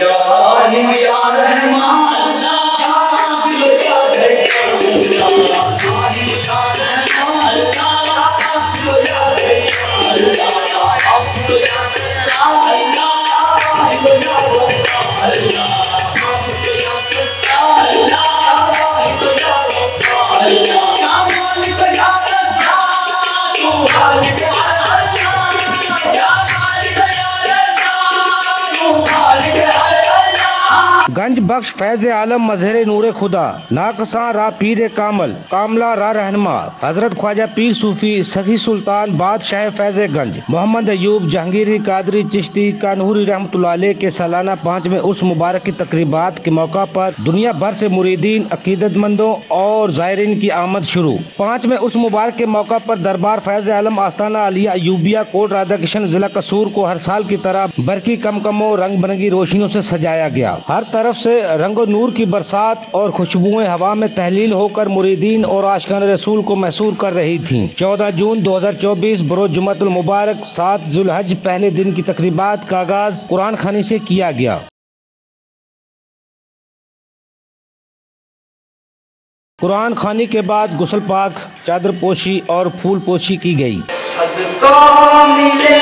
या राहिम या रहमान या दिल या दयाल या राहिम या रहमान या दिल या दयाल या हाफिज या सत्तार या राहिम या गफ्फार या हाफिज या सत्तार या राहिम या गफ्फार या मालिक या रज़्ज़ाक़ तू खालिक गंज बख्श फैज आलम मजहर नूर खुदा नाकसा रा पीर कामल कामला रा रहनमा हजरत ख्वाजा पीर सूफी सखी सुल्तान बादशाह फैज गंज मोहम्मद अयूब जहांगीरी कादरी चिश्ती कानूरी रहमतुल्लाह अलैह के सालाना 5वें उर्स मुबारक की तकरीबात के मौका पर दुनिया भर से मुरीदीन अकीदतमंदों और जायरीन की आमद शुरू। 5वें उर्स मुबारक के मौका पर दरबार फैज आलम आस्ताना अलिया अयूबिया कोट राधा किशन जिला कसूर को हर साल की तरह बरकी कमकमों रंग बिरंगी रोशनियों से सजाया गया। हर तरफ से रंगो नूर की बरसात और खुशबुएं हवा में तहलील होकर मुरीदीन और आशिकान रसूल को महसूर कर रही थीं। 14 जून 2024 बरोज जुम्मतुल मुबारक 7 जुल्हज पहले दिन की तकरीबात का आगाज कुरान खानी से किया गया। कुरान खानी के बाद गुस्ल पाक चादर पोशी और फूल पोशी की गई। सदका मिले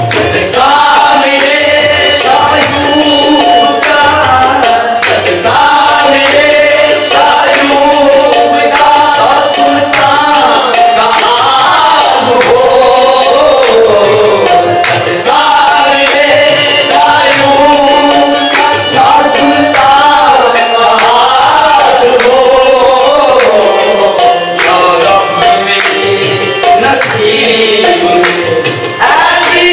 सदका मिले शायूब का सदका मिले शायूब का शाह सुल्तान का हाथ हो सदका मिले शायूब का शाह सुल्तान का हाथ हो या रब मेरे नसीब ऐसी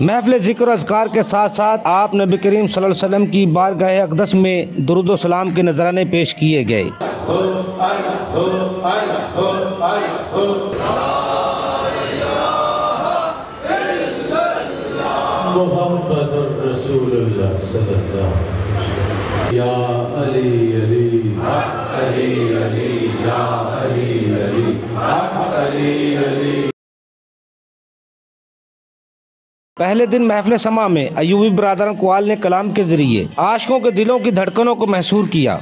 महफिल जिक्र अज़कार के साथ साथ आप नबी करीम सल्लल्लाहु अलैहि वसल्लम की बारगाह अक़दस में दुरूद व सलाम के नजराने पेश किए गए। मुहम्मदुर रसूलुल्लाह सल्लल्लाहु अलैहि वसल्लम या अली अली अली अली या अली अली अली अली। पहले दिन महफिल समा में अयूबी बरादरान कुआल ने कलाम के जरिए आशिकों के दिलों की धड़कनों को महसूर किया।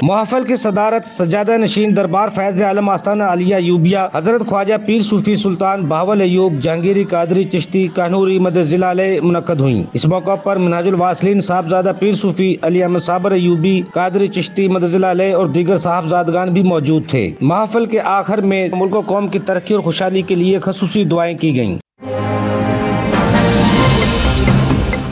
महफल की सदारत सजादा नशीन दरबार फैज आलम आस्ताना आलिया यूबिया हजरत ख्वाजा पीर सूफी सुल्तान बहावल अयूब जहांगीरी कादरी चिश्ती कानूरी मद जिलाले मुनक्कद हुई। इस मौका पर मिनहाजुल वासलीन साहबजादा पीर सूफी अली अहमद साबर अयूबी कादरी चिश्ती मद जिलाले और दीगर साहबजादगान भी मौजूद थे। महफल के आखिर में मुल्क कौम की तरक्की और खुशहाली के लिए खसूसी दुआएं की गयी।